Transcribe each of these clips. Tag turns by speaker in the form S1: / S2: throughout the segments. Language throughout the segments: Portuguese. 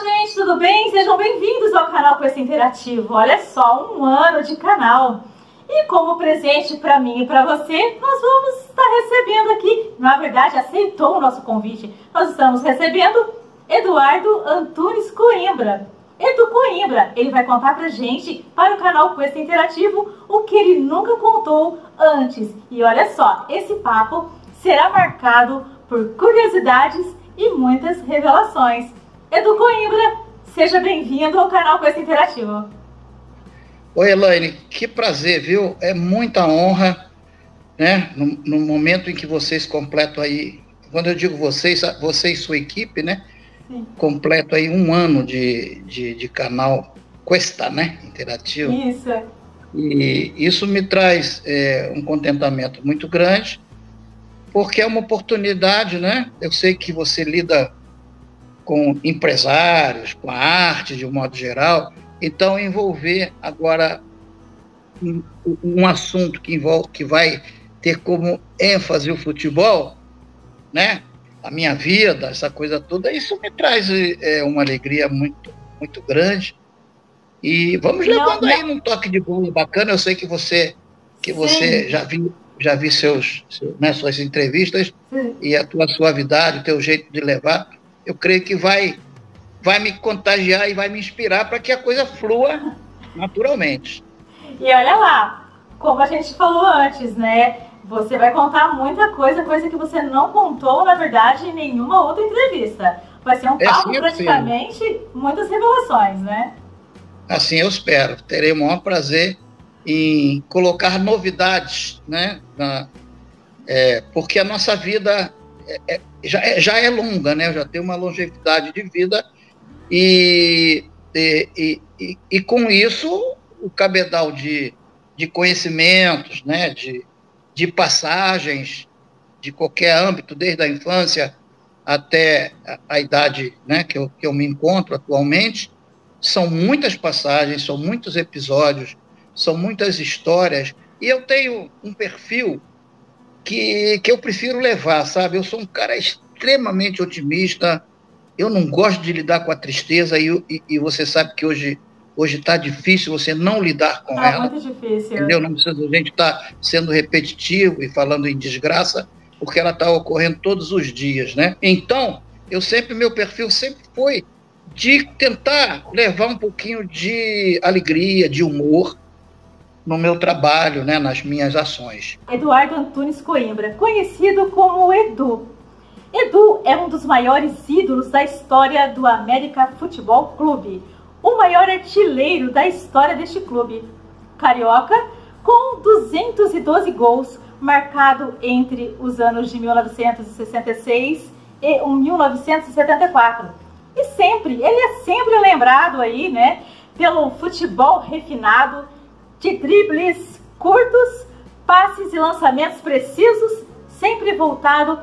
S1: gente, tudo bem? Sejam bem-vindos ao canal Quest Interativo. Olha só, 1 ano de canal. E como presente para mim e para você, nós vamos estar recebendo aqui, na verdade, aceitou o nosso convite. Nós estamos recebendo Eduardo Antunes Coimbra. Edu Coimbra, ele vai contar pra gente, para o canal Quest Interativo, o que ele nunca contou antes. E olha só, esse papo será marcado por curiosidades e muitas revelações. Edu Coimbra, seja bem-vindo ao canal Quest Interativo.
S2: Oi, Elaine, que prazer, viu? É muita honra, né? No momento em que vocês completam aí, quando eu digo vocês, você e sua equipe, né? Sim. Completo aí 1 ano de canal Questa, né? Interativo.
S1: Isso.
S2: E isso me traz um contentamento muito grande, porque é uma oportunidade, né? Eu sei que você lida com empresários, com a arte de um modo geral, então envolver agora um assunto que vai ter como ênfase o futebol, né? A minha vida, essa coisa toda, isso me traz uma alegria muito, muito grande. E vamos levando aí num toque de bola bacana. Eu sei que você já vi suas entrevistas. Sim. E a tua suavidade, o teu jeito de levar, eu creio que vai me contagiar e vai me inspirar para que a coisa flua naturalmente.
S1: E olha lá, como a gente falou antes, né? Você vai contar muita coisa que você não contou, na verdade, em nenhuma outra entrevista. Vai ser um papo praticamente, muitas revelações, né?
S2: Assim eu espero. Terei o maior prazer em colocar novidades, né? Porque a nossa vida já é longa, né? Eu já tenho uma longevidade de vida e com isso o cabedal de conhecimentos, né? De passagens de qualquer âmbito, desde a infância até a idade, né, que eu me encontro atualmente. São muitas passagens, são muitos episódios, são muitas histórias, e eu tenho um perfil que eu prefiro levar, sabe? Eu sou um cara extremamente otimista, eu não gosto de lidar com a tristeza, e você sabe que hoje está difícil você não lidar com ela.
S1: Muito difícil.
S2: Entendeu? Não precisa a gente estar sendo repetitivo e falando em desgraça, porque ela está ocorrendo todos os dias, né? Então, meu perfil sempre foi de tentar levar um pouquinho de alegria, de humor no meu trabalho, né, nas minhas ações.
S1: Eduardo Antunes Coimbra, conhecido como Edu. Edu é um dos maiores ídolos da história do América Futebol Clube, o maior artilheiro da história deste clube. Carioca, com 212 gols, marcado entre os anos de 1966 e 1974. Ele é sempre lembrado aí, né, pelo futebol refinado, de dribles curtos, passes e lançamentos precisos, sempre voltado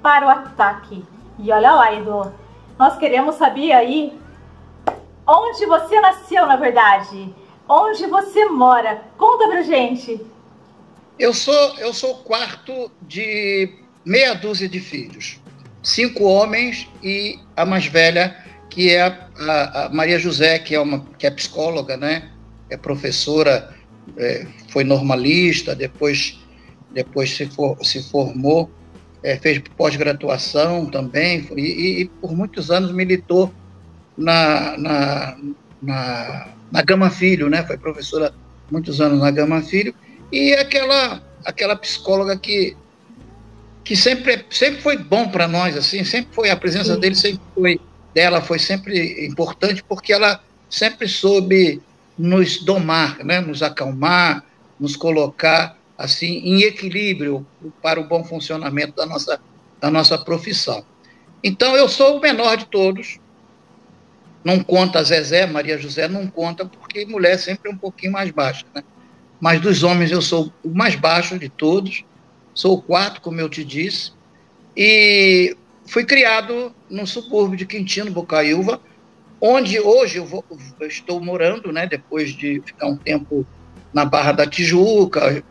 S1: para o ataque. E olha lá, Edu, nós queremos saber aí onde você nasceu, na verdade. Onde você mora? Conta pra gente.
S2: Eu sou o quarto de meia dúzia de filhos. 5 homens e a mais velha, que é a Maria José, que é psicóloga, né? É professora, foi normalista, depois se formou, fez pós-graduação também, e por muitos anos militou na Gama Filho, né? Foi professora muitos anos na Gama Filho, e aquela psicóloga que sempre foi bom para nós, assim, sempre foi, a presença dela foi sempre importante, porque ela sempre soube nos domar, né? Nos acalmar, nos colocar assim em equilíbrio para o bom funcionamento da nossa profissão. Então eu sou o menor de todos. Não conta a Zezé, Maria José não conta, porque mulher sempre é um pouquinho mais baixa, né? Mas dos homens eu sou o mais baixo de todos, sou o quarto, como eu te disse, e fui criado no subúrbio de Quintino Bocaiúva, onde hoje eu estou morando, né? Depois de ficar um tempo na Barra da Tijuca,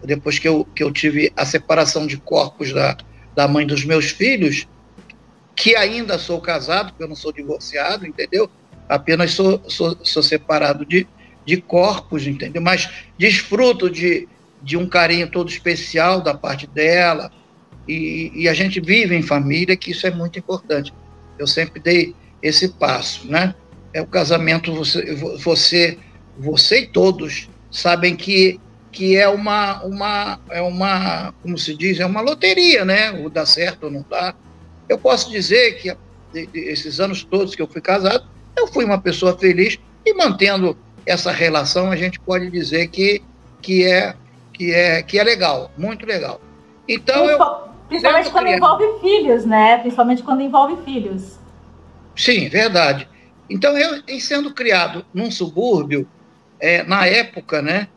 S2: depois que eu tive a separação de corpos da mãe dos meus filhos, que ainda sou casado, porque eu não sou divorciado, entendeu? Apenas sou separado de corpos, entendeu? Mas desfruto de um carinho todo especial da parte dela, e a gente vive em família, que isso é muito importante. Eu sempre dei esse passo, né? É o casamento, você e todos sabem que é uma, como se diz, é uma loteria, né? Ou dá certo ou não dá. Eu posso dizer que esses anos todos que eu fui casado, eu fui uma pessoa feliz, e mantendo essa relação, a gente pode dizer que é legal, muito legal. Então,
S1: principalmente quando envolve filhos, né? Principalmente quando envolve filhos.
S2: Sim, verdade. Então, eu, em sendo criado num subúrbio, na época, né,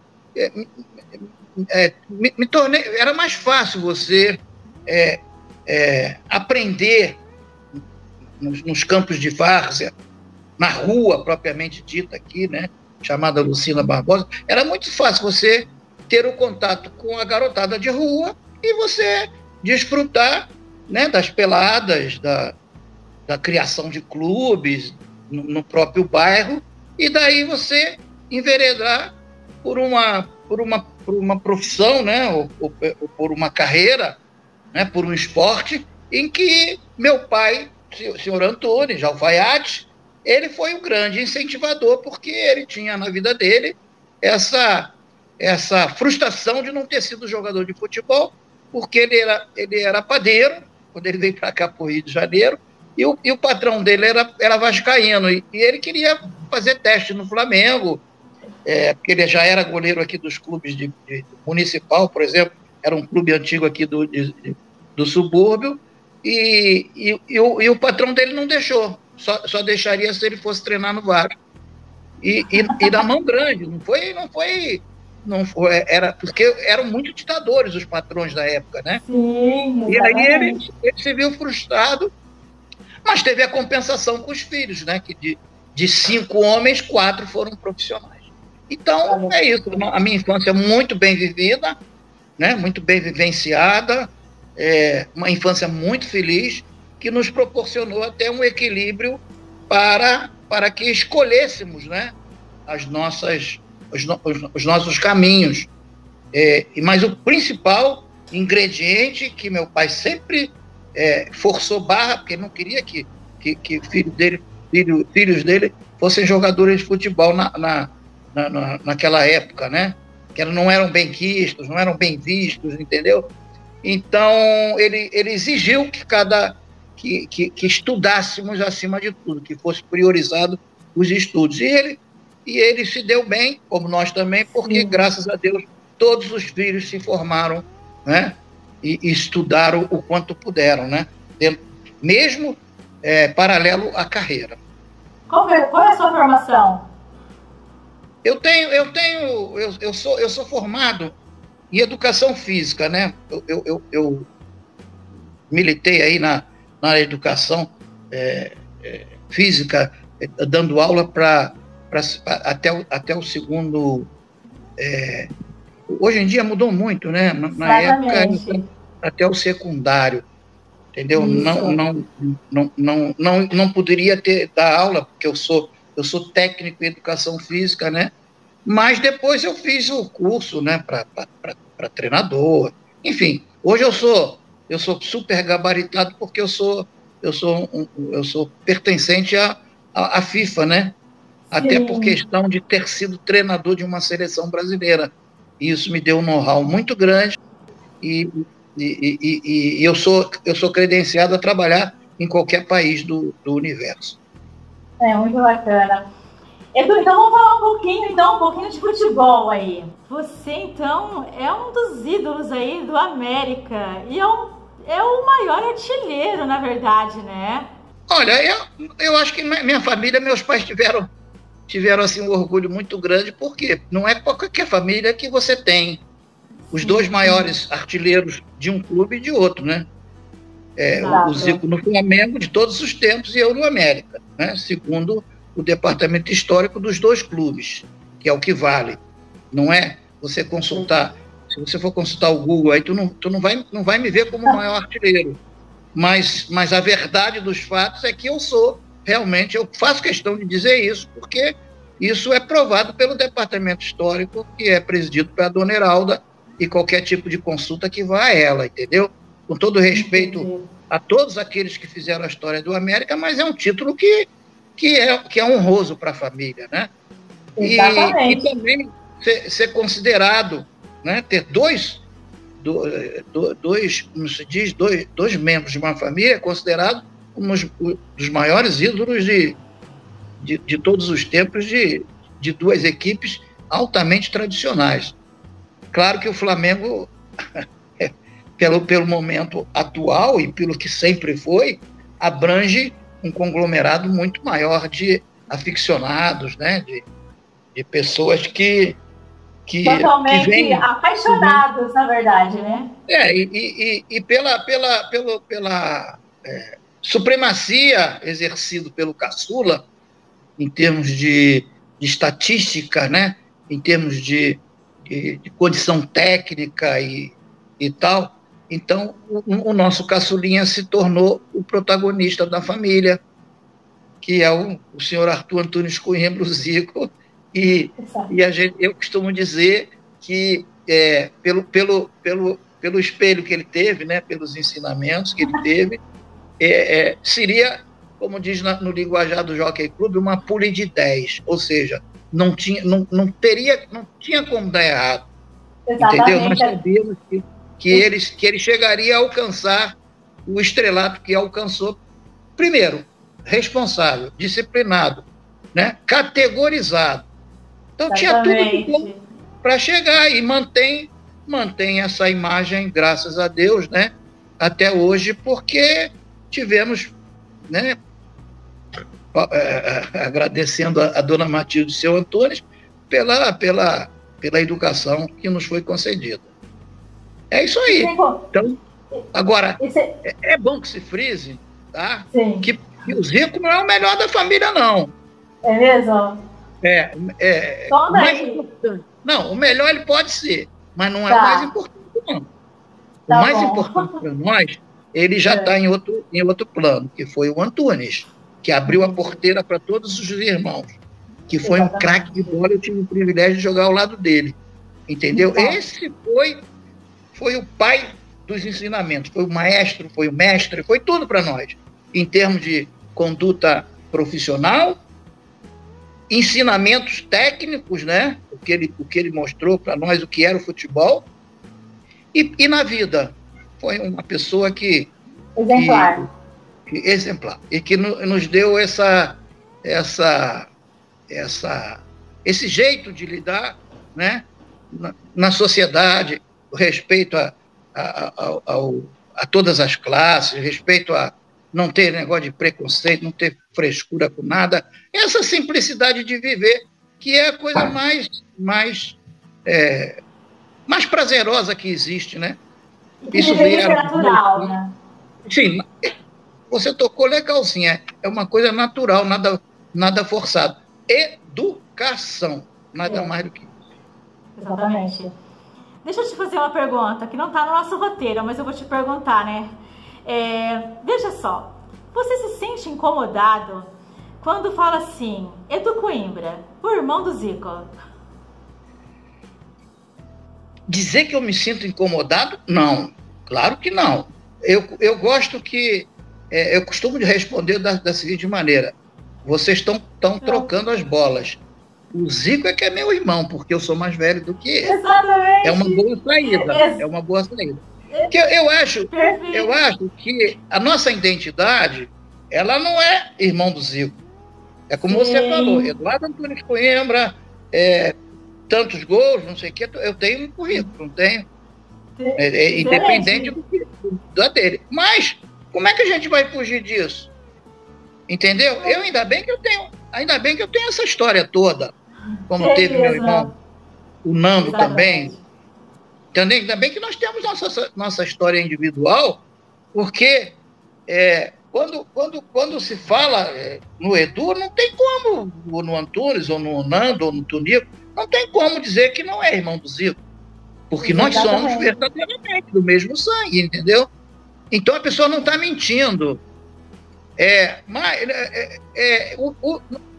S2: me tornei, era mais fácil você aprender nos campos de várzea, na rua propriamente dita aqui, né, chamada Lucina Barbosa. Era muito fácil você ter o contato com a garotada de rua e você desfrutar, né, das peladas, da criação de clubes no próprio bairro, e daí você enveredar por uma profissão, né, ou por uma carreira, né, por um esporte, em que meu pai, o senhor Antônio de Alfaiate, ele foi um grande incentivador, porque ele tinha na vida dele essa frustração de não ter sido jogador de futebol, porque ele era padeiro, quando ele veio para cá, para o Rio de Janeiro, e o patrão dele era vascaíno, e ele queria fazer teste no Flamengo, porque ele já era goleiro aqui dos clubes de municipal, por exemplo, era um clube antigo aqui do subúrbio, e o patrão dele não deixou, só deixaria se ele fosse treinar no Vasco. E da mão grande, não foi, era porque eram muito ditadores os patrões da época, né?
S1: Sim,
S2: e aí ele se viu frustrado, mas teve a compensação com os filhos, né? Que de 5 homens, 4 foram profissionais. Então, é isso. A minha infância é muito bem vivida, né? Muito bem vivenciada, uma infância muito feliz, que nos proporcionou até um equilíbrio para que escolhêssemos, né, os nossos caminhos. Mas o principal ingrediente que meu pai sempre forçou barra, porque ele não queria que filhos dele fossem jogadores de futebol naquela época, né? Que não eram bem quistos, não eram bem vistos, entendeu? Então, ele exigiu que estudássemos acima de tudo, que fosse priorizado os estudos. E ele se deu bem, como nós também, porque, graças a Deus, todos os filhos se formaram, né? E estudaram o quanto puderam, né? Mesmo paralelo à carreira.
S1: Qual é a sua formação?
S2: Eu sou formado em educação física, né? Eu militei aí na educação física, dando aula até o segundo. Hoje em dia mudou muito, né? Na época, até o secundário, entendeu? Não poderia dar aula, porque eu sou técnico em educação física, né? Mas depois eu fiz o curso, né, para treinador. Enfim, hoje eu sou super gabaritado, porque eu sou pertencente à FIFA, né? Até por questão de ter sido treinador de uma seleção brasileira. E isso me deu um know-how muito grande, e eu sou credenciado a trabalhar em qualquer país do universo.
S1: Muito bacana. Edu, então vamos falar um pouquinho de futebol aí. Você, então, é um dos ídolos aí do América, e é o maior artilheiro, na verdade, né?
S2: Olha, eu acho que minha família, meus pais tiveram assim, um orgulho muito grande, porque não é qualquer família que você tem os dois maiores artilheiros de um clube e de outro, né? O Zico no Flamengo de todos os tempos, e eu no América, né? Segundo o departamento histórico dos dois clubes, que é o que vale. Não é você consultar, se você for consultar o Google, aí tu não vai me ver como o maior artilheiro. mas a verdade dos fatos é que eu faço questão de dizer isso, porque isso é provado pelo Departamento Histórico, que é presidido pela dona Heralda, e qualquer tipo de consulta que vá a ela, entendeu? Com todo respeito a todos aqueles que fizeram a história do América, mas é um título que é honroso para a família, né? E também ser considerado, né, ter dois, como se diz, dois membros de uma família, é considerado como os maiores ídolos de todos os tempos de duas equipes altamente tradicionais. Claro que o Flamengo, pelo momento atual e pelo que sempre foi, abrange um conglomerado muito maior de aficionados, né? De pessoas que
S1: totalmente
S2: vêm
S1: apaixonados, na verdade, né?
S2: E pela supremacia exercida pelo Caçula, em termos de estatística, né? Em termos de condição técnica e tal. Então, o nosso caçulinha se tornou o protagonista da família, que é o senhor Arthur Antunes Coimbra, o Zico, e eu costumo dizer que pelo espelho que ele teve, né, pelos ensinamentos que ele teve, seria, como diz no linguajar do Jockey Club, uma pule de 10, ou seja, não tinha como dar errado.
S1: Exatamente.
S2: Entendeu? Nós sabíamos que ele chegaria a alcançar o estrelato que alcançou. Primeiro, responsável, disciplinado, né? Categorizado. Então
S1: Exatamente.
S2: Tinha tudo para chegar e mantém essa imagem, graças a Deus, né? Até hoje, porque tivemos, né? Agradecendo a dona Matilde e seu Antônio pela educação que nos foi concedida. É isso aí. Então, agora, é bom que se frise, tá? Que o Zico não é o melhor da família, não.
S1: É mesmo?
S2: O mais importante. Não, o melhor ele pode ser, mas não é o mais importante, não. O mais importante para nós, ele já está em outro plano, que foi o Antunes, que abriu a porteira para todos os irmãos, que foi um craque de bola. Eu tive o privilégio de jogar ao lado dele, entendeu? Esse foi o pai dos ensinamentos, foi o maestro, foi o mestre, foi tudo para nós, em termos de conduta profissional, ensinamentos técnicos, né? O que ele mostrou para nós, o que era o futebol, e na vida. Foi uma pessoa exemplar, e que nos deu esse jeito de lidar, né, na sociedade, o respeito a todas as classes, respeito a não ter negócio de preconceito, não ter frescura com nada, essa simplicidade de viver, que é a coisa mais prazerosa que existe, né?
S1: Isso veio natural, né?
S2: Sim, você tocou legalzinho, é uma coisa natural, nada forçado. Educação, nada mais do que isso.
S1: Exatamente. Deixa eu te fazer uma pergunta, que não está no nosso roteiro, mas eu vou te perguntar, né? Veja só, você se sente incomodado quando fala assim, Edu Coimbra, o irmão do Zico?
S2: Dizer que eu me sinto incomodado? Não, claro que não. Eu gosto que... eu costumo responder da seguinte maneira: vocês estão trocando as bolas. O Zico é que é meu irmão, porque eu sou mais velho do que ele.
S1: Exatamente.
S2: É uma boa saída. Porque eu acho que a nossa identidade, ela não é irmão do Zico. É como você falou, Eduardo Antunes Coimbra, tantos gols, não sei o que, eu tenho um currículo, não tenho. Independente da dele. Mas como é que a gente vai fugir disso? Entendeu? Ainda bem que eu tenho essa história toda, como teve meu irmão, o Nando também. Entendeu? Ainda bem que nós temos nossa história individual, porque quando se fala no Edu, não tem como, ou no Antunes, ou no Nando, ou no Tunico, não tem como dizer que não é irmão do Zico. Porque nós somos verdadeiramente do mesmo sangue, entendeu? Então a pessoa não está mentindo.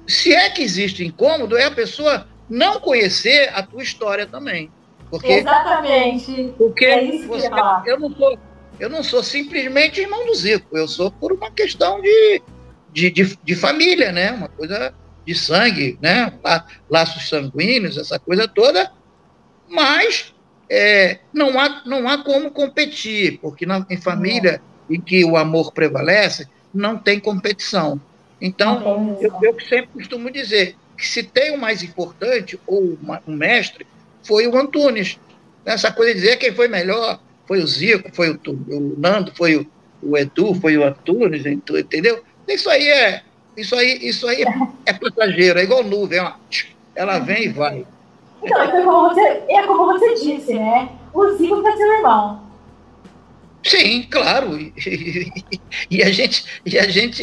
S2: Se é que existe incômodo, é a pessoa não conhecer a tua história também. Porque,
S1: exatamente.
S2: Porque eu não sou simplesmente irmão do Zico, eu sou por uma questão de família, né? Uma coisa de sangue, né? Laços sanguíneos, essa coisa toda, mas não há como competir, porque em família em que o amor prevalece, não tem competição. Então, eu sempre costumo dizer que se tem o mais importante, ou o mestre, foi o Antunes. Essa coisa de dizer quem foi melhor, foi o Zico, foi o Nando, foi o Edu, foi o Antunes, entendeu? Isso aí é passageiro, é igual nuvem, ó, ela vem e vai.
S1: Então, como você disse, né? O Zico vai ser o irmão.
S2: Sim, claro. E a gente,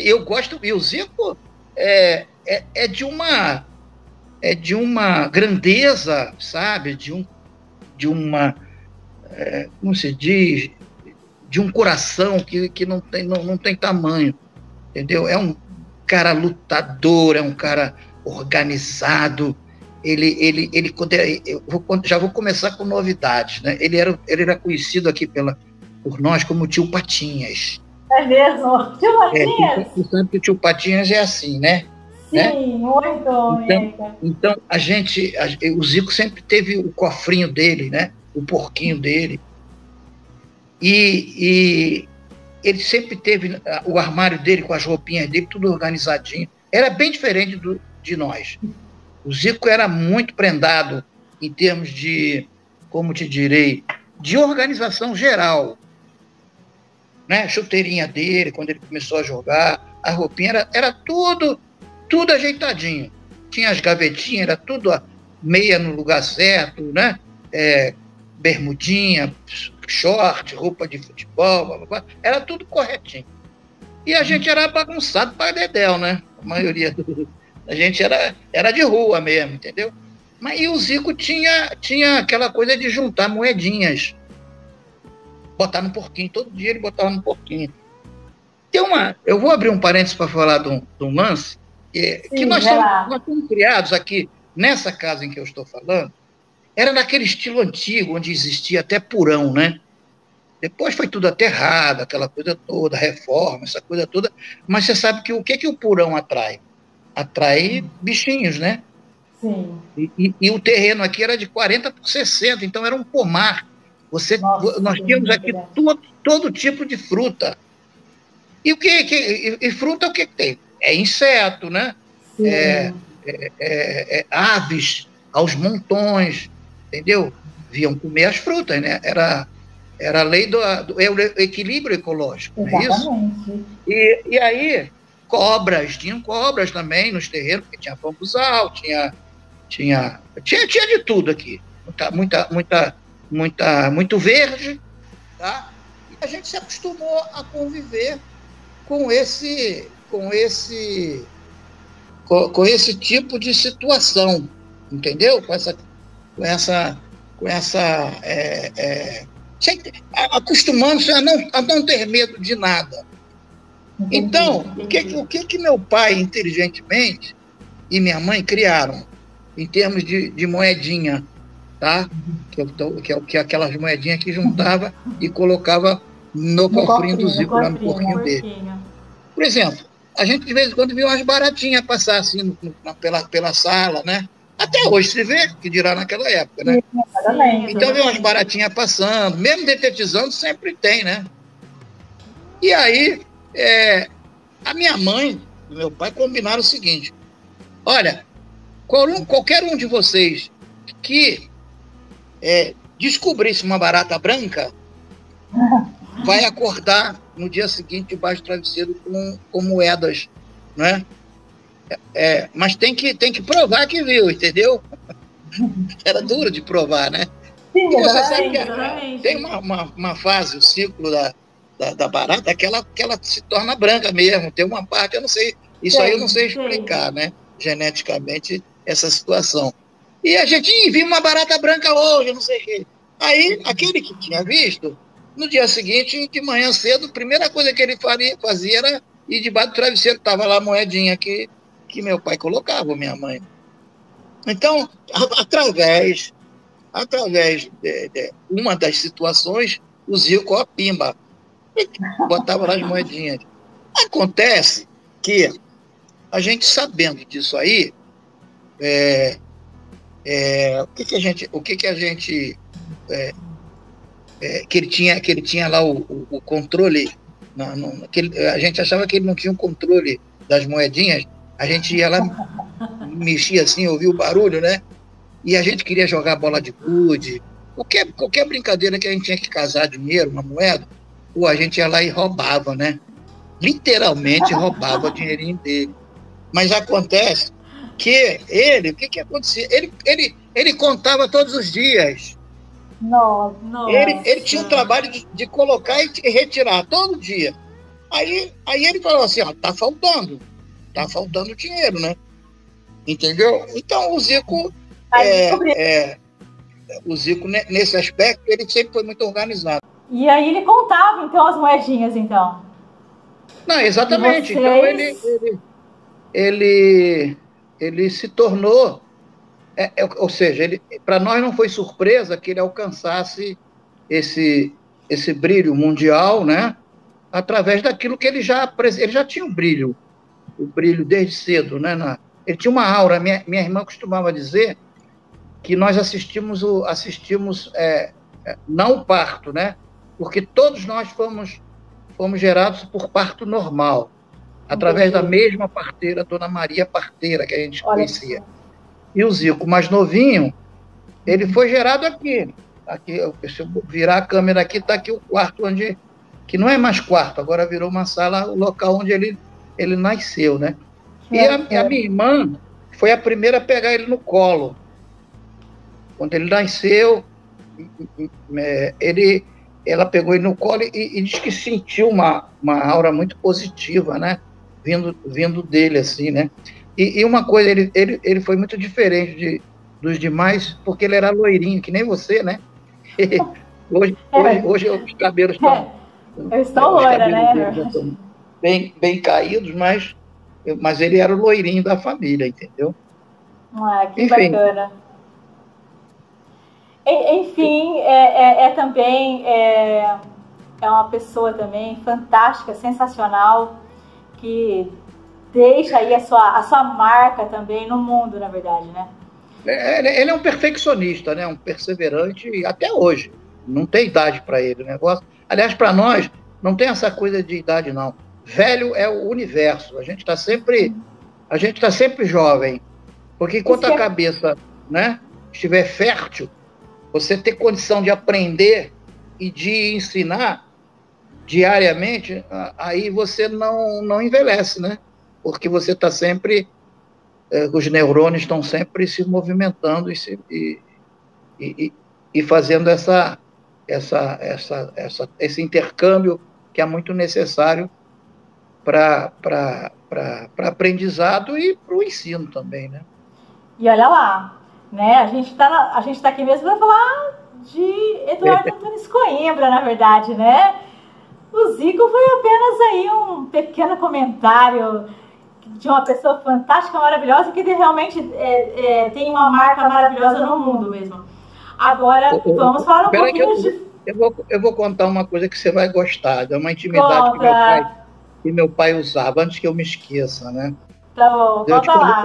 S2: eu gosto, e o Zico é de uma grandeza, sabe? De uma, como se diz, de um coração que não tem tamanho, entendeu? É um cara lutador, é um cara organizado. Já vou começar com novidades, né? Ele era conhecido aqui por nós como Tio Patinhas.
S1: É mesmo? Tio Patinhas?
S2: Você sabe que o Tio Patinhas é assim, né?
S1: Sim, né? Muito.
S2: Então o Zico sempre teve o cofrinho dele, né? O porquinho dele. E ele sempre teve o armário dele com as roupinhas dele, tudo organizadinho. Era bem diferente de nós. O Zico era muito prendado em termos de, como te direi, de organização geral. Né? Chuteirinha dele, quando ele começou a jogar, a roupinha era tudo ajeitadinho. Tinha as gavetinhas, era tudo meia no lugar certo, né? Bermudinha, short, roupa de futebol, blá, blá, blá. Era tudo corretinho. E a gente era bagunçado para dedéu, né? A maioria da gente era de rua mesmo, entendeu? E o Zico tinha aquela coisa de juntar moedinhas. Botar no porquinho, todo dia ele botava no porquinho. Eu vou abrir um parênteses para falar de um lance, que nós somos criados aqui, nessa casa em que eu estou falando, era naquele estilo antigo, onde existia até porão, né? Depois foi tudo aterrado, aquela coisa toda, reforma, essa coisa toda, mas você sabe que o que o porão atrai? Atrai bichinhos, né?
S1: Sim.
S2: E o terreno aqui era de 40 por 60, então era um pomar. Nós tínhamos aqui todo tipo de fruta. E fruta o que tem? É inseto, né? Aves aos montões, entendeu? Viam comer as frutas, né? Era a lei do equilíbrio ecológico, não é isso? E aí, tinham cobras também nos terreiros, porque tinha bambuzal, tinha de tudo aqui. Muito verde, tá? E a gente se acostumou a conviver com esse tipo de situação, entendeu? Acostumando-se a não ter medo de nada. Então, o que meu pai, inteligentemente, e minha mãe criaram, em termos de moedinha, tá? Que é aquelas moedinhas que juntava e colocava no cofrinho do Zico, lá no porquinho dele. Por exemplo, a gente de vez em quando viu umas baratinhas passar assim pela sala, né? Até hoje se vê, que dirá naquela época, né? Então viu umas baratinhas passando, mesmo detetizando sempre tem, né? E aí, a minha mãe e meu pai combinaram o seguinte: olha, qualquer um de vocês que descobrisse uma barata branca vai acordar no dia seguinte debaixo do travesseiro com moedas, né? Mas tem que provar que viu, entendeu? Era duro de provar, né?
S1: Sim,
S2: e você sabe que tem uma fase, o ciclo da barata, que ela se torna branca mesmo, tem uma parte, eu não sei, aí eu não sei explicar, né? Geneticamente, essa situação. E a gente viu uma barata branca hoje, não sei o quê. Aí, aquele que tinha visto, No dia seguinte, de manhã cedo, a primeira coisa que ele fazia era ir debaixo do travesseiro, estava lá a moedinha que meu pai colocava, minha mãe. Então, através de uma das situações, o Zico, ó, pimba, botava lá as moedinhas. Acontece que a gente sabendo disso aí, que ele tinha lá o controle, a gente achava que ele não tinha um controle das moedinhas, a gente ia lá, mexia assim, ouvia o barulho, né? E a gente queria jogar bola de gude, qualquer brincadeira que a gente tinha que casar dinheiro, uma moeda, a gente ia lá e roubava, né? Literalmente roubava o dinheirinho dele. Mas acontece que o que acontecia? Ele contava todos os dias.
S1: Nossa.
S2: Ele tinha o trabalho de colocar e retirar todo dia. Aí ele falou assim, ó, tá faltando dinheiro, né? Entendeu? Então o Zico, nesse aspecto, ele sempre foi muito organizado.
S1: E aí ele contava, então, as moedinhas, então?
S2: Não, exatamente. Então ele se tornou, ou seja, para nós não foi surpresa que ele alcançasse esse brilho mundial, né? Através daquilo que ele já tinha o brilho desde cedo, né? Ele tinha uma aura. Minha irmã costumava dizer que nós assistimos não o parto, né? Porque todos nós fomos gerados por parto normal, através da mesma parteira, Dona Maria Parteira, que a gente conhecia. E o Zico, mais novinho, ele foi gerado aqui. Se eu virar a câmera aqui, está aqui o quarto que não é mais quarto, agora virou uma sala, o local onde ele nasceu, né? E a minha irmã foi a primeira a pegar ele no colo. Quando ele nasceu, ela pegou ele no colo e disse que sentiu uma aura muito positiva, né? Vindo dele, assim, né? E uma coisa, ele foi muito diferente dos demais, porque ele era loirinho, que nem você, né? Hoje os cabelos estão...
S1: Eu estou loira, né?
S2: Bem caídos, mas ele era o loirinho da família, entendeu?
S1: Que enfim. Bacana. Enfim, também é uma pessoa também fantástica, sensacional, que deixa aí a sua marca também no mundo, na verdade, né?
S2: Ele é um perfeccionista, né? Um perseverante até hoje. Não tem idade para ele o negócio. Aliás, para nós, não tem essa coisa de idade, não. Velho é o universo. A gente está sempre jovem. Porque enquanto a cabeça, né, estiver fértil, você ter condição de aprender e de ensinar diariamente, aí você não envelhece, né? Porque você está sempre... os neurônios estão sempre se movimentando e fazendo esse intercâmbio que é muito necessário para aprendizado e para o ensino também, né?
S1: E olha lá, né? A gente tá aqui mesmo para falar de Eduardo Antunes Coimbra, na verdade, né? O Zico foi apenas aí um pequeno comentário de uma pessoa fantástica, maravilhosa, que realmente tem uma marca maravilhosa no mundo mesmo. Agora, vamos falar um pouquinho
S2: eu vou contar uma coisa que você vai gostar, é uma intimidade que meu pai usava, antes que eu me esqueça, né?
S1: Tá bom, conta lá.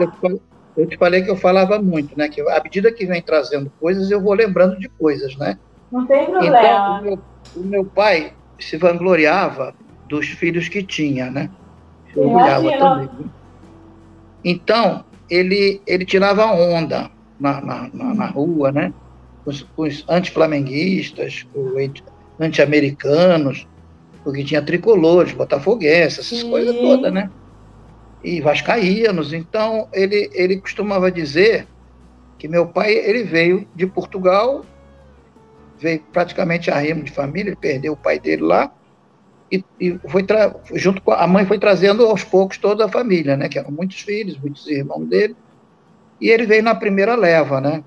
S2: Eu te falei que eu falava muito, né? Que à medida que vem trazendo coisas, eu vou lembrando de coisas, né?
S1: Não tem problema.
S2: Então, o meu pai se vangloriava dos filhos que tinha, né? Se orgulhava também. Então, ele tirava onda na rua, né? Com os anti-flamenguistas, anti-americanos, porque tinha tricolores, botafoguenses, essas coisas todas, né? E vascaínos. Então, ele costumava dizer que meu pai, ele veio de Portugal, veio praticamente a remo de família, ele perdeu o pai dele lá, e foi junto com a mãe foi trazendo aos poucos toda a família, né? Que eram muitos filhos, muitos irmãos dele, e ele veio na primeira leva, né?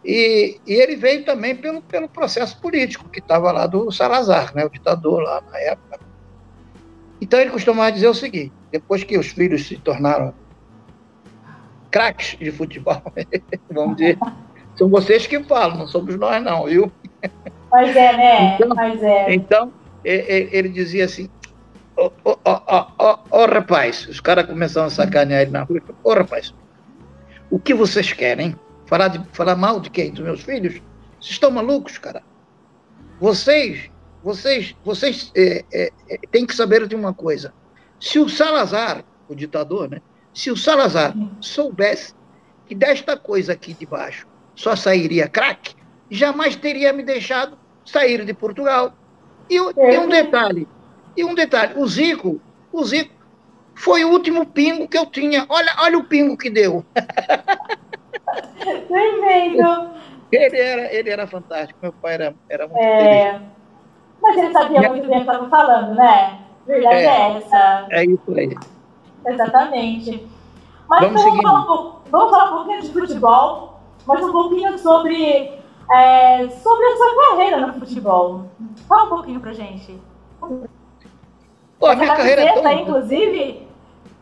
S2: E ele veio também pelo processo político que estava lá do Salazar, né, o ditador lá na época. Então ele costumava dizer o seguinte: depois que os filhos se tornaram craques de futebol, vamos dizer, são vocês que falam, não somos nós não, viu?
S1: Mas é, né? Mas é.
S2: Então ele dizia assim: ó, rapaz, os caras começaram a sacanear ele na rua. Ô, rapaz, o que vocês querem? Falar mal de quem? Dos meus filhos? Vocês estão malucos, cara? Vocês têm que saber de uma coisa. Se o Salazar, o ditador, né? Se o Salazar soubesse que desta coisa aqui de baixo só sairia craque, jamais teria me deixado sair de Portugal. E um detalhe, o Zico foi o último pingo que eu tinha. Olha o pingo que deu.
S1: Tremendo.
S2: Ele era fantástico, meu pai era muito feliz.
S1: Mas ele sabia muito bem o que estava falando, né? Verdade é essa.
S2: É isso aí.
S1: Exatamente. Mas
S2: Vamos
S1: falar um pouquinho de futebol, mas um pouquinho sobre a sua carreira no futebol. Fala um pouquinho pra gente.
S2: Pô, a minha carreira é tão...
S1: inclusive.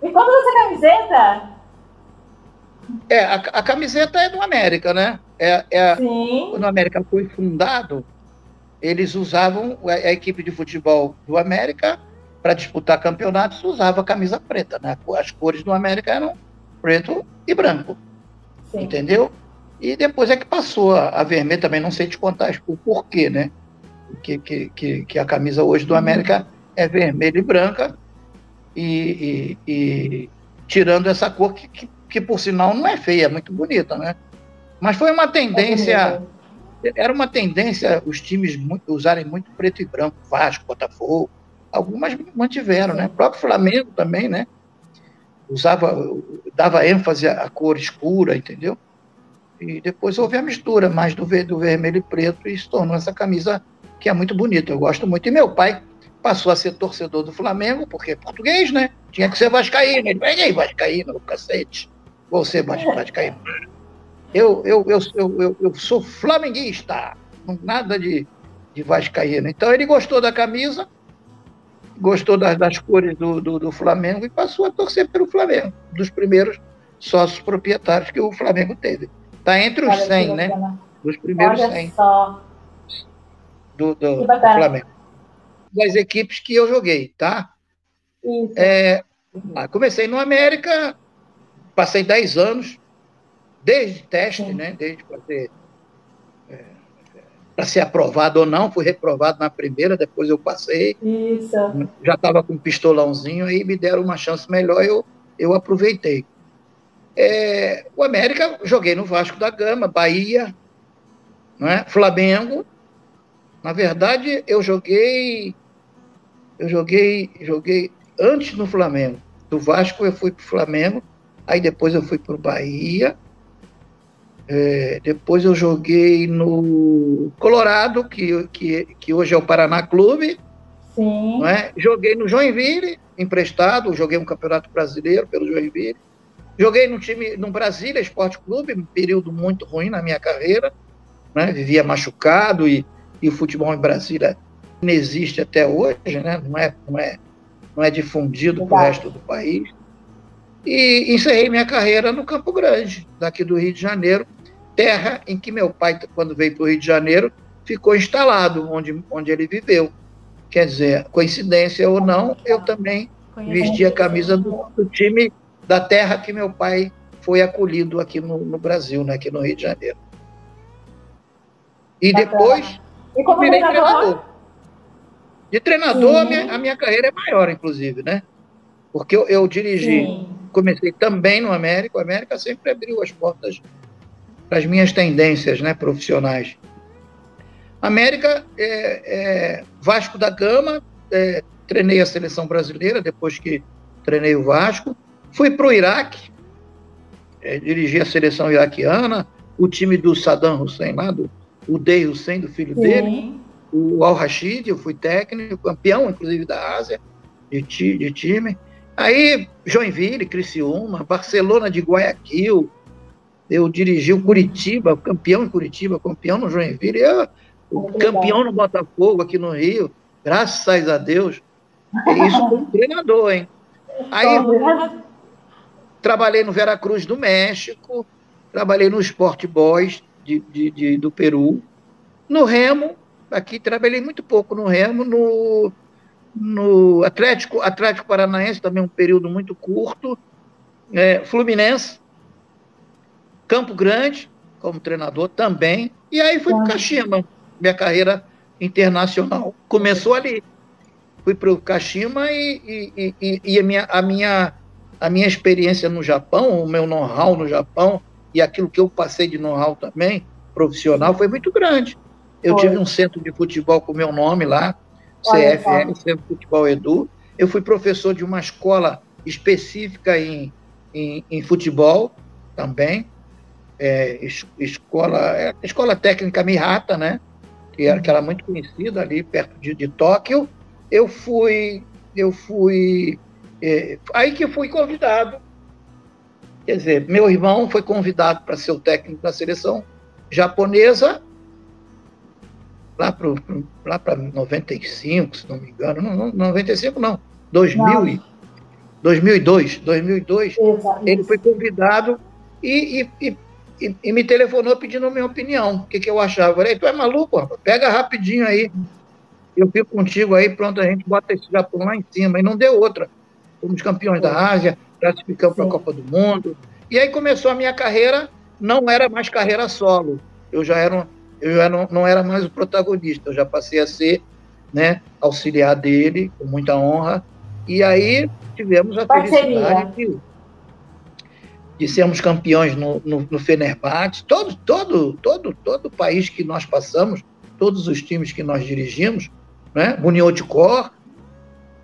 S1: Me conta dessa camiseta.
S2: A camiseta é do América, né?
S1: Sim.
S2: Quando o América foi fundado, eles usavam, a equipe de futebol do América, para disputar campeonatos, usava a camisa preta, né? As cores do América eram preto e branco. Sim. Entendeu? E depois é que passou a vermelha, também não sei te contar o porquê, né? Que a camisa hoje do América é vermelha e branca, e tirando essa cor que por sinal não é feia, é muito bonita, né? Mas foi uma tendência, era uma tendência os times usarem muito preto e branco, Vasco, Botafogo, algumas mantiveram, né? O próprio Flamengo também, né? Dava ênfase à cor escura, entendeu? E depois houve a mistura mais do vermelho e preto e se tornou essa camisa que é muito bonita, eu gosto muito. E meu pai passou a ser torcedor do Flamengo, porque é português, né? Tinha que ser vascaíno. Ele falou: "Ei, vascaíno, cacete. Vou ser vascaíno. Eu sou flamenguista, nada de vascaíno." Então ele gostou da camisa, gostou das cores do Flamengo e passou a torcer pelo Flamengo, dos primeiros sócios proprietários que o Flamengo teve. Está entre os 100, né? Dos primeiros 100 do Flamengo. Das equipes que eu joguei, tá? Comecei no América, passei 10 anos, desde teste, né? Desde para ser aprovado ou não, fui reprovado na primeira, depois eu passei.
S1: Isso.
S2: Já estava com um pistolãozinho, aí me deram uma chance melhor, eu aproveitei. O América, joguei no Vasco da Gama, Bahia, não é? Flamengo. Na verdade, eu joguei antes no Flamengo. Do Vasco eu fui para o Flamengo, aí depois eu fui para o Bahia, depois eu joguei no Colorado, que hoje é o Paraná Clube.
S1: Sim.
S2: Não é? Joguei no Joinville, emprestado, joguei um campeonato brasileiro pelo Joinville. Joguei no Brasília Esporte Clube, um período muito ruim na minha carreira, né? Vivia machucado e o futebol em Brasília não existe até hoje, né? Não é difundido para o resto do país. E encerrei minha carreira no Campo Grande, daqui do Rio de Janeiro, terra em que meu pai, quando veio para o Rio de Janeiro, ficou instalado, onde ele viveu. Quer dizer, coincidência ou não, eu também vesti a camisa do time da terra que meu pai foi acolhido aqui no Brasil, né? Aqui no Rio de Janeiro. E depois virei treinador. De treinador, a minha carreira é maior, inclusive, né? Porque eu dirigi, comecei também no América. O América sempre abriu as portas para as minhas tendências, né, profissionais. América, Vasco da Gama, treinei a seleção brasileira depois que treinei o Vasco. Fui para o Iraque, dirigi a seleção iraquiana, o time do Saddam Hussein lá, do Uday Hussein, do filho dele, o Al-Rashid, eu fui técnico, campeão, inclusive, da Ásia, de time. Aí, Joinville, Criciúma, Barcelona de Guayaquil, eu dirigi o Curitiba, campeão em Curitiba, campeão no Joinville, campeão no Botafogo aqui no Rio, graças a Deus. E isso como treinador, hein? Aí trabalhei no Veracruz do México, trabalhei no Sport Boys do Peru, no Remo, aqui trabalhei muito pouco no Remo, no Atlético Paranaense, também um período muito curto, Fluminense, Campo Grande, como treinador também, e aí fui para o Kashima, minha carreira internacional começou ali. Fui para o Kashima e a minha experiência no Japão, o meu know-how no Japão, e aquilo que eu passei de know-how também, profissional, foi muito grande. Eu tive um centro de futebol com o meu nome lá, CFL, Centro de Futebol Edu. Eu fui professor de uma escola específica em futebol também, escola técnica Mihata, né? Que era muito conhecida ali perto de Tóquio. Eu fui aí que eu fui convidado, quer dizer, meu irmão foi convidado para ser o técnico da seleção japonesa lá para 95, se não me engano, não 95 não, 2002, ele foi convidado e me telefonou pedindo a minha opinião, o que eu achava. Eu falei, tu é maluco, rapaz? Pega rapidinho aí, eu fico contigo aí, pronto, a gente bota esse Japão lá em cima, e não deu outra. Fomos campeões da Ásia, classificamos para a Copa do Mundo, e aí começou a minha carreira, não era mais carreira solo, eu já não era mais o protagonista, eu já passei a ser, né, auxiliar dele, com muita honra, e aí tivemos a felicidade de sermos campeões no Fenerbahçe. Todo o país que nós passamos, todos os times que nós dirigimos, né? Bunyodkor,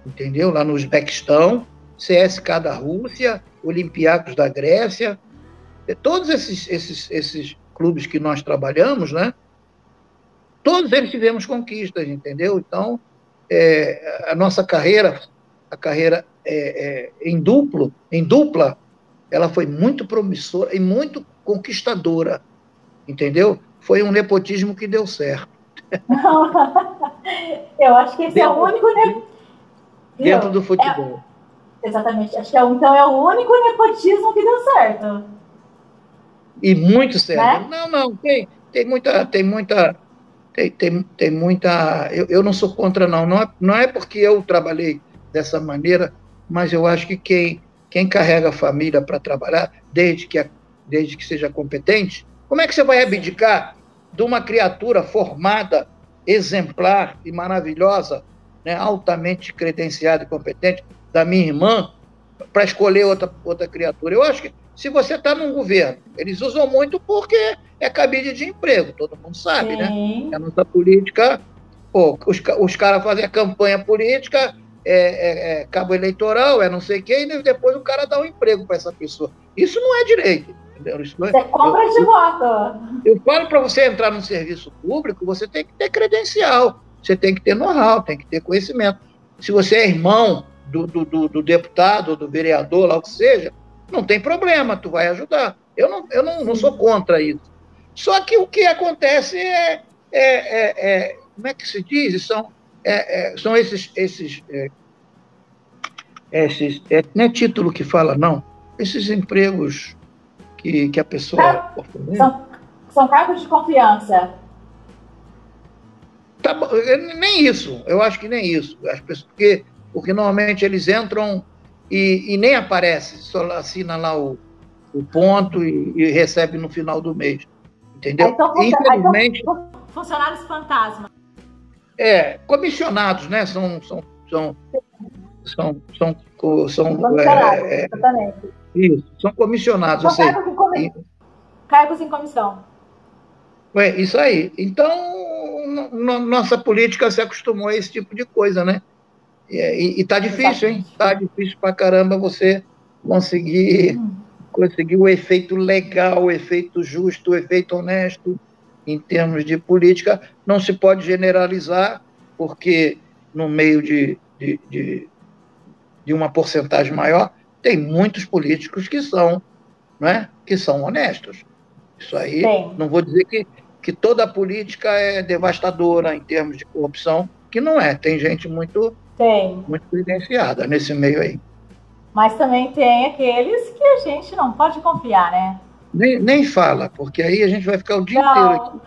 S2: entendeu? Lá no Uzbequistão, CSKA da Rússia, Olympiacos da Grécia, todos esses clubes que nós trabalhamos, né? Todos eles tivemos conquistas, entendeu? Então, a nossa carreira, em dupla, ela foi muito promissora e muito conquistadora, entendeu? Foi um nepotismo que deu certo.
S1: Eu acho que esse é o único...
S2: Dentro do futebol.
S1: Exatamente. Acho que então é o único nepotismo que deu certo.
S2: E muito certo.
S1: Né?
S2: Não, tem muita... Eu não sou contra, não. Não é porque eu trabalhei dessa maneira, mas eu acho que quem carrega a família para trabalhar, desde que seja competente, como é que você vai abdicar de uma criatura formada, exemplar e maravilhosa, né, altamente credenciada e competente, da minha irmã, para escolher outra criatura? Eu acho que se você está num governo, eles usam muito porque é cabide de emprego, todo mundo sabe, né? A nossa política, os caras fazem a campanha política, cabo eleitoral, não sei o quê, e depois o cara dá um emprego para essa pessoa. Isso não é direito. Você
S1: compra de voto.
S2: Eu falo, para você entrar no serviço público, você tem que ter credencial, você tem que ter know-how, tem que ter conhecimento. Se você é irmão do deputado, do vereador, lá o que seja, não tem problema, tu vai ajudar. Eu não sou contra isso. Só que o que acontece como é que se diz? São esses não é título que fala, não. Esses empregos que a pessoa...
S1: São cargos de confiança.
S2: Tá bom, nem isso, eu acho que nem isso. As pessoas, porque normalmente eles entram e nem aparece, só assina lá o ponto e recebe no final do mês. Entendeu? Infelizmente...
S1: funcionários fantasma.
S2: Comissionados, né? São isso, são comissionados.
S1: Cargos em comissão.
S2: Isso aí. Então, nossa política se acostumou a esse tipo de coisa, né? E tá difícil, hein? Tá difícil pra caramba você conseguir o efeito legal, o efeito justo, o efeito honesto em termos de política. Não se pode generalizar, porque no meio de uma porcentagem maior, tem muitos políticos que são honestos. Isso aí,
S1: Tem.
S2: não vou dizer que toda a política é devastadora em termos de corrupção, que não é. Tem gente muito credenciada nesse meio aí.
S1: Mas também tem aqueles que a gente não pode confiar, né?
S2: Nem fala, porque aí a gente vai ficar o dia inteiro aqui.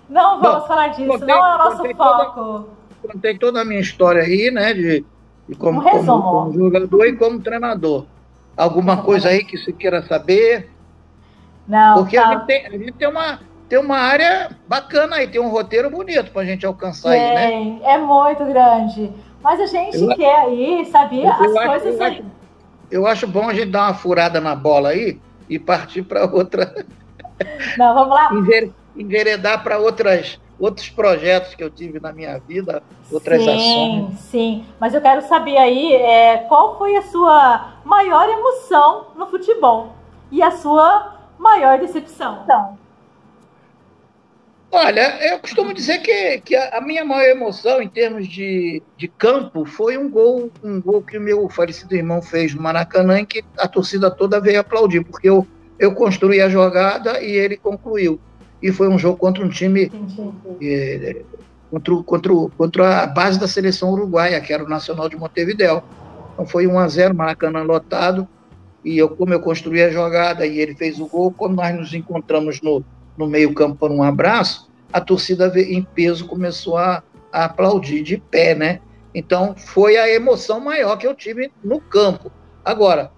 S1: Não vamos falar disso, não é o nosso foco.
S2: Contei toda a minha história aí, né, de como jogador e como treinador. Alguma coisa aí que você queira saber?
S1: Não,
S2: porque a gente tem uma área bacana aí, tem um roteiro bonito para a gente alcançar aí, né?
S1: É muito grande. Mas a gente quer aí saber as coisas aí.
S2: Eu acho bom a gente dar uma furada na bola aí e partir para outra.
S1: Não, vamos lá.
S2: Enveredar para outros projetos que eu tive na minha vida, outras ações.
S1: Sim. Mas eu quero saber aí qual foi a sua maior emoção no futebol e a sua maior decepção.
S2: Olha, eu costumo dizer que a minha maior emoção em termos de campo foi um gol que o meu falecido irmão fez no Maracanã, em que a torcida toda veio aplaudir, porque eu construí a jogada e ele concluiu. E foi um jogo contra um time contra a base da seleção uruguaia, que era o Nacional de Montevidéu. Então foi 1-0, Maracanã lotado, e como eu construí a jogada e ele fez o gol, quando nós nos encontramos no meio-campo por um abraço, a torcida em peso começou a aplaudir de pé, né? Então, foi a emoção maior que eu tive no campo. Agora,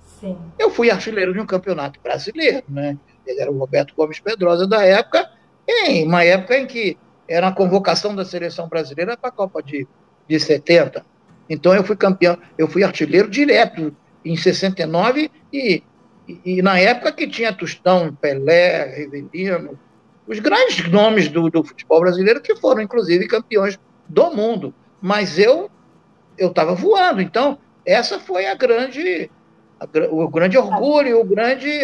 S2: eu fui artilheiro de um campeonato brasileiro, né? Ele era o Roberto Gomes Pedrosa da época, em uma época em que era a convocação da seleção brasileira para a Copa de 70. Então, eu fui campeão, eu fui artilheiro direto em 69 e na época que tinha Tostão, Pelé, Rivelino, os grandes nomes do futebol brasileiro que foram, inclusive, campeões do mundo. Mas eu estava voando. Então, essa foi o grande orgulho,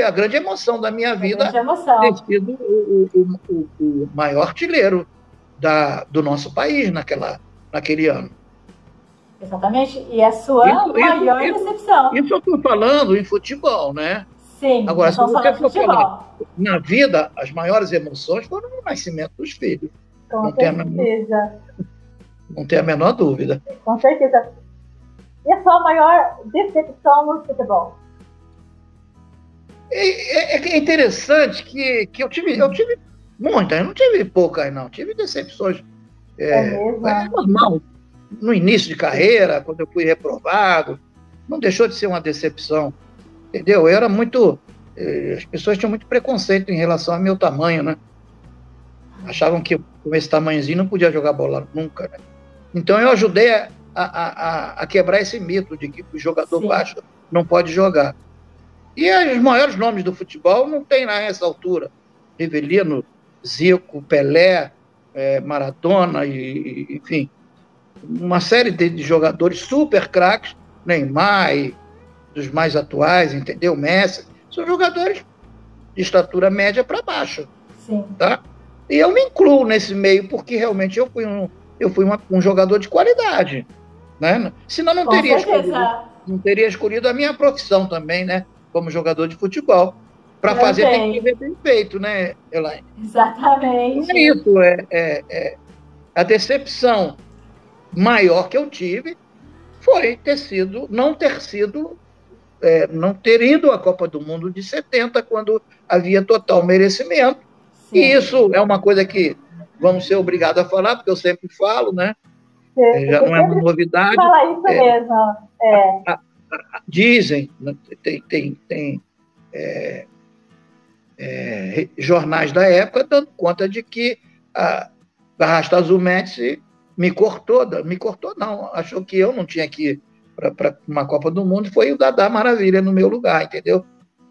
S2: a grande emoção da minha vida, ter sido o maior artilheiro do nosso país naquele ano.
S1: Exatamente. E a sua maior decepção.
S2: Isso eu estou falando em futebol, né?
S1: Sim,
S2: agora, se você for falar na vida, as maiores emoções foram no nascimento dos filhos.
S1: Com certeza.
S2: Não tem a menor dúvida.
S1: Com certeza. E a sua maior decepção no futebol?
S2: É interessante que eu tive muitas, não tive poucas, não. Tive decepções. É normal. No início de carreira, quando eu fui reprovado, não deixou de ser uma decepção. Entendeu? Eu era muito... As pessoas tinham muito preconceito em relação ao meu tamanho, né? Achavam que com esse tamanhozinho não podia jogar bola nunca, né? Então eu ajudei a quebrar esse mito de que o jogador baixo não pode jogar. E os maiores nomes do futebol não tem nessa altura. Rivelino, Zico, Pelé, Maradona, enfim, uma série de jogadores super craques, Neymar e dos mais atuais, entendeu? Messi, são jogadores de estatura média para baixo.
S1: Sim.
S2: Tá? E eu me incluo nesse meio, porque realmente eu fui um jogador de qualidade. Né? Senão não teria escolhido a minha profissão também, né? Como jogador de futebol. Para fazer tem que ver bem feito, né, Elaine?
S1: Exatamente.
S2: É isso, a decepção maior que eu tive foi não ter ido à Copa do Mundo de 70, quando havia total merecimento. Sim. E isso é uma coisa que vamos ser obrigados a falar, porque eu sempre falo, né? Já não é uma novidade.
S1: Fala isso mesmo.
S2: Dizem, tem jornais da época dando conta de que a Rasta Azul Médici me cortou não, achou que eu não tinha que ir para uma Copa do Mundo, foi o Dadá Maravilha no meu lugar, entendeu?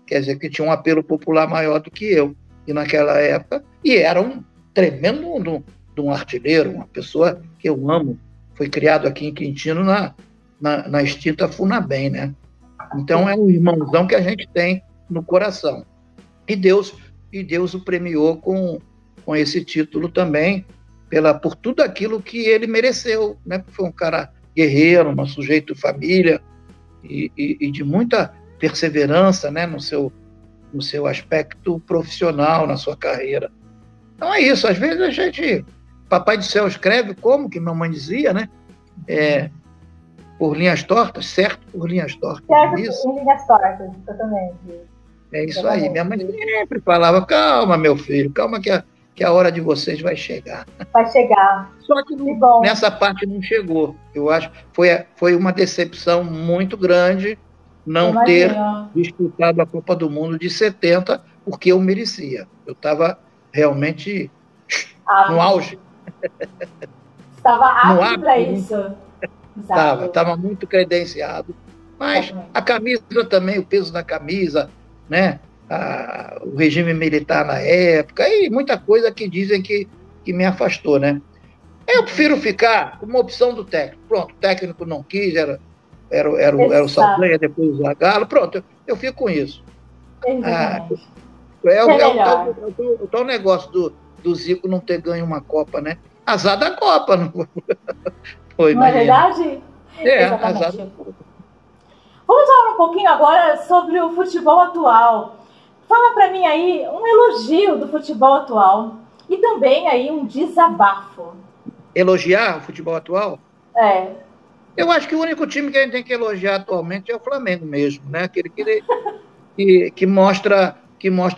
S2: Quer dizer, que tinha um apelo popular maior do que eu, e naquela época, e era um tremendo de um artilheiro, uma pessoa que eu amo, foi criado aqui em Quintino na extinta Funabem, né? Então é um irmãozão que a gente tem no coração. E Deus o premiou com esse título também, por tudo aquilo que ele mereceu, né? Foi um cara guerreiro, um sujeito família e de muita perseverança, né? no seu aspecto profissional, na sua carreira. Então é isso, às vezes a gente, Papai do Céu escreve como, que minha mãe dizia, né? Por linhas tortas, certo por linhas tortas.
S1: Certo por linhas tortas, exatamente.
S2: É isso aí, minha mãe sempre falava, calma meu filho, calma que a hora de vocês vai chegar.
S1: Vai chegar.
S2: Só que nessa parte não chegou. Eu acho que foi uma decepção muito grande não ter disputado a Copa do Mundo de 70, porque eu merecia. Eu estava realmente no auge.
S1: Estava apto para isso.
S2: Estava muito credenciado. Mas a camisa também, o peso da camisa, né? O regime militar na época, e muita coisa que dizem que me afastou, né? Eu prefiro ficar como opção do técnico. Pronto, o técnico não quis, era o Saldanha, depois o Zagallo. Pronto, eu fico com isso. É o tal negócio do Zico não ter ganho uma Copa, né? Azar da Copa. Não foi,
S1: não é verdade?
S2: Azar da Copa.
S1: Vamos falar um pouquinho agora sobre o futebol atual. Fala para mim aí um elogio do futebol atual e também aí um desabafo.
S2: Elogiar o futebol atual?
S1: É.
S2: Eu acho que o único time que a gente tem que elogiar atualmente é o Flamengo mesmo, né? Aquele que mostra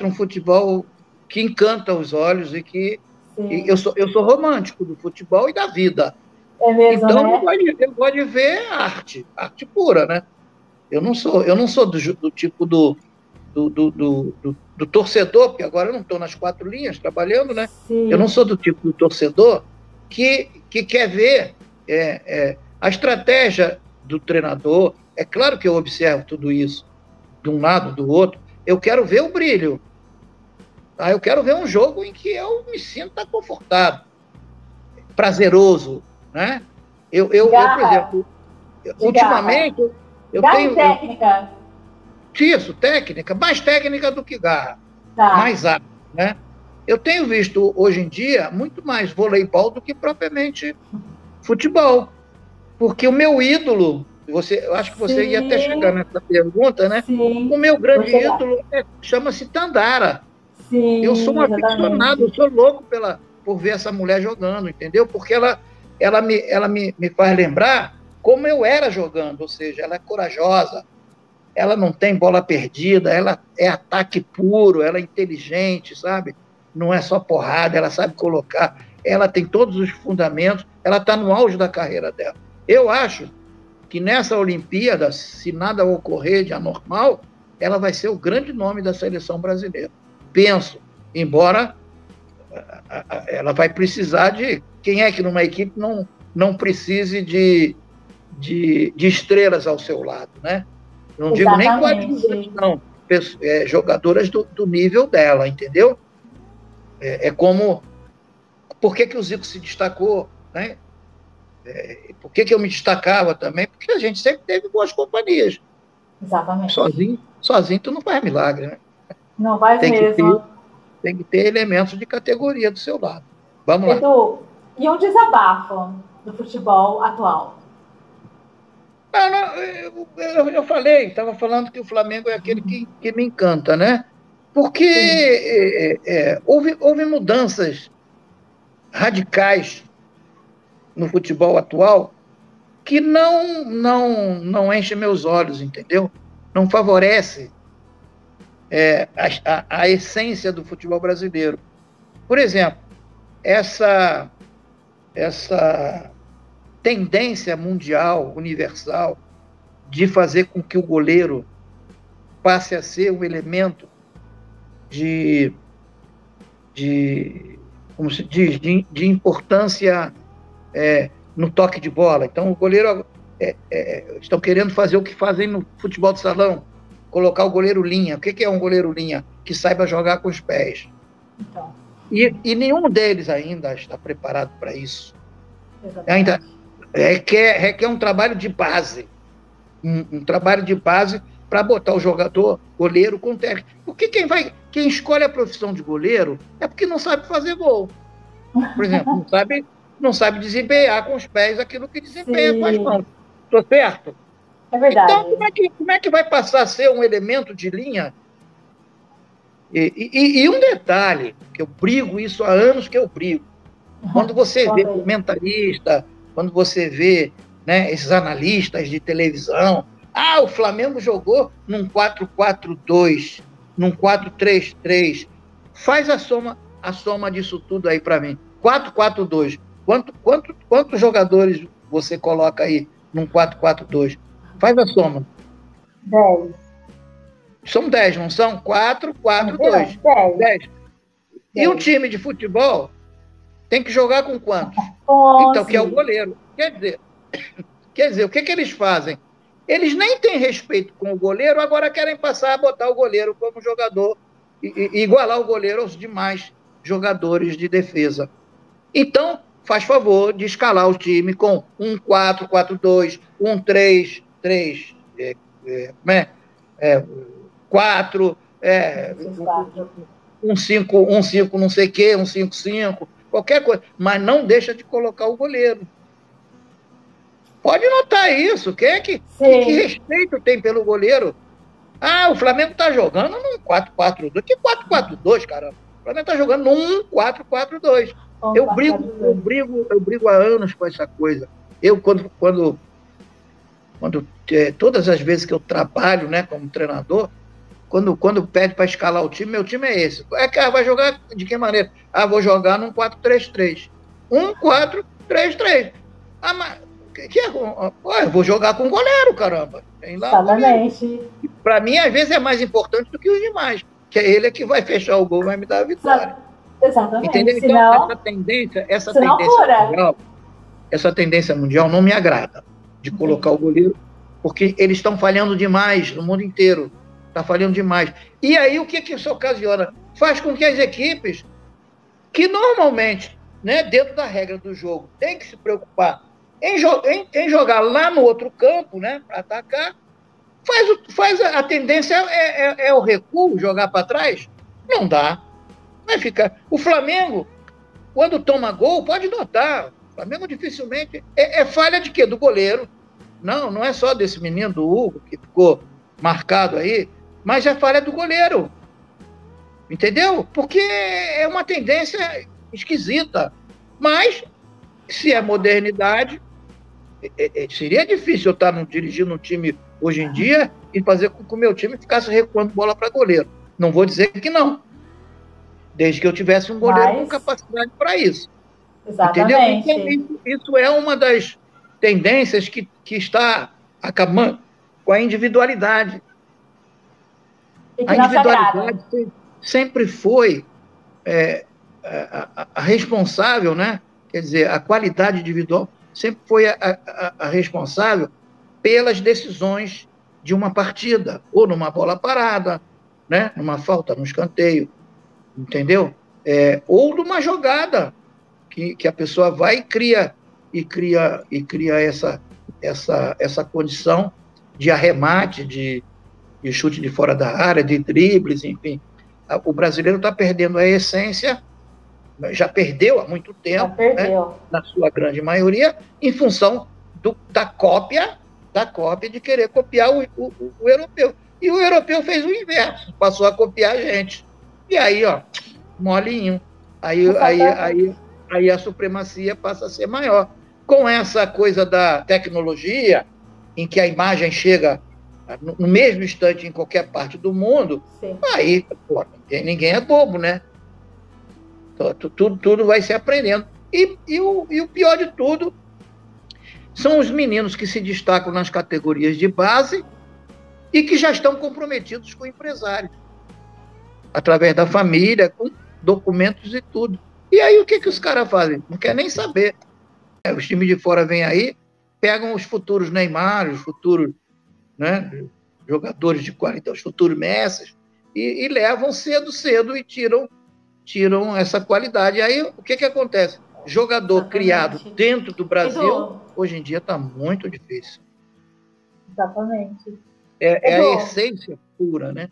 S2: um futebol que encanta os olhos e que eu sou romântico do futebol e da vida.
S1: É mesmo,
S2: então,
S1: né?
S2: eu gosto de ver arte pura, né? Eu não sou do tipo do torcedor, porque agora eu não estou nas 4 linhas trabalhando, né?
S1: Sim.
S2: Eu não sou do tipo do torcedor que quer ver a estratégia do treinador. É claro que eu observo tudo isso de um lado, do outro. Eu quero ver o brilho. Tá? Eu quero ver um jogo em que eu me sinta confortável, prazeroso, né? Eu por exemplo, ultimamente eu tenho
S1: técnica.
S2: Isso, técnica, mais técnica do que garra,
S1: tá.
S2: Mais hábito, né? Eu tenho visto hoje em dia muito mais voleibol do que propriamente futebol, porque o meu ídolo, eu acho que você ia até chegar nessa pergunta, né?
S1: Sim.
S2: O meu grande ídolo chama-se Tandara.
S1: Sim,
S2: eu sou um aficionado, eu sou louco por ver essa mulher jogando, entendeu? Porque ela me faz lembrar como eu era jogando, ou seja, ela é corajosa, ela não tem bola perdida, ela é ataque puro, ela é inteligente, sabe? Não é só porrada, ela sabe colocar, ela tem todos os fundamentos, ela está no auge da carreira dela. Eu acho que nessa Olimpíada, se nada ocorrer de anormal, ela vai ser o grande nome da seleção brasileira. Penso, embora ela vai precisar de... Quem é que numa equipe não precise de estrelas ao seu lado, né? Não digo nem coadjuvantes, não. Jogadoras do nível dela, entendeu? Como... Por que o Zico se destacou, né? Por que eu me destacava também? Porque a gente sempre teve boas companhias.
S1: Exatamente.
S2: Sozinho tu não faz milagre, né?
S1: Não faz mesmo.
S2: Tem que ter elementos de categoria do seu lado. Vamos lá.
S1: Edu, e um desabafo do futebol atual?
S2: Eu falei, estava falando que o Flamengo é aquele que me encanta, né? Porque houve mudanças radicais no futebol atual que não enchem meus olhos, entendeu? Não favorece a essência do futebol brasileiro. Por exemplo, essa tendência mundial, universal, de fazer com que o goleiro passe a ser um elemento como se diz, de importância no toque de bola. Então, o goleiro... estão querendo fazer o que fazem no futebol de salão, colocar o goleiro linha. O que é um goleiro linha? Que saiba jogar com os pés.
S1: Então.
S2: E nenhum deles ainda está preparado para isso.
S1: Exatamente.
S2: Ainda requer um trabalho de base. Um trabalho de base para botar o jogador, goleiro, com técnico. Porque quem escolhe a profissão de goleiro é porque não sabe fazer gol. Por exemplo, não sabe desempenhar com os pés aquilo que desempenha com as mãos. Estou certo?
S1: É verdade.
S2: Então, como é que vai passar a ser um elemento de linha E um detalhe, que eu brigo isso há anos que eu brigo. Quando você vê comentarista, quando você vê, né, esses analistas de televisão, o Flamengo jogou num 4-4-2, num 4-3-3. Faz a soma disso tudo aí para mim. 4-4-2. Quantos jogadores você coloca aí num 4-4-2? Faz a soma.
S3: 10.
S2: São 10, não são? 4-4-2. 10. E um time de futebol tem que jogar com quantos? Então, que é o goleiro. Quer dizer, o que eles fazem? Eles nem têm respeito com o goleiro, agora querem passar a botar o goleiro como jogador e igualar o goleiro aos demais jogadores de defesa. Então, faz favor de escalar o time com um 4-4-2, um 3-3, 4, um 5 não sei o quê, um 5-5, qualquer coisa, mas não deixa de colocar o goleiro. Pode notar isso. Que respeito tem pelo goleiro? O Flamengo está jogando num 4-4-2. Que 4-4-2, caramba? O Flamengo está jogando num 4-4-2. Eu brigo há anos com essa coisa. Eu, quando todas as vezes que eu trabalho, né, como treinador, quando pede para escalar o time, meu time é esse. Vai jogar de que maneira? Vou jogar num 4-3-3. 1-4-3-3. Mas eu vou jogar com goleiro, caramba.
S3: Exatamente.
S2: Para mim, às vezes, é mais importante do que os demais, que é ele que vai fechar o gol e vai me dar a vitória.
S3: Exatamente.
S2: Entendeu? Então, essa tendência mundial não me agrada, de colocar o goleiro, porque eles estão falhando demais no mundo inteiro. Está falhando demais. E aí, o que isso ocasiona? Faz com que as equipes, que normalmente, né, dentro da regra do jogo, tem que se preocupar em jogar lá no outro campo, né, para atacar, faz a tendência é o recuo, jogar para trás. Não dá. Vai ficar. O Flamengo, quando toma gol, pode notar, o Flamengo dificilmente é falha de quê? Do goleiro. Não é só desse menino, do Hugo, que ficou marcado aí, mas é falha do goleiro. Entendeu? Porque é uma tendência esquisita. Mas, se é modernidade, seria difícil eu estar dirigindo um time hoje em dia e fazer com que o meu time ficasse recuando bola para goleiro. Não vou dizer que não. Desde que eu tivesse um goleiro com capacidade para isso.
S3: Exatamente.
S2: Entendeu? Então, isso é uma das tendências que está acabando com a individualidade. A individualidade sempre foi a responsável, né? Quer dizer, a qualidade individual sempre foi a responsável pelas decisões de uma partida, ou numa bola parada, né? Numa falta, num escanteio, entendeu? Ou numa jogada que a pessoa vai e cria essa condição de arremate, de chute de fora da área, de dribles, enfim. O brasileiro está perdendo a essência, já perdeu há muito tempo, né, na sua grande maioria, em função da cópia de querer copiar o europeu. E o europeu fez o inverso, passou a copiar a gente. E aí, molinho. Aí a supremacia passa a ser maior. Com essa coisa da tecnologia, em que a imagem chega no mesmo instante em qualquer parte do mundo, aí ninguém é bobo, né? Tudo vai se aprendendo. E o pior de tudo são os meninos que se destacam nas categorias de base e que já estão comprometidos com o empresário, através da família, com documentos e tudo. E aí o que os caras fazem? Não quer nem saber. Os times de fora vêm aí, pegam os futuros Neymar, os futuros, né, jogadores de qualidade, os futuros Messi, e levam cedo e tiram essa qualidade. Aí o que acontece? Jogador criado dentro do Brasil, hoje em dia está muito difícil.
S3: Exatamente.
S2: É a essência pura, né?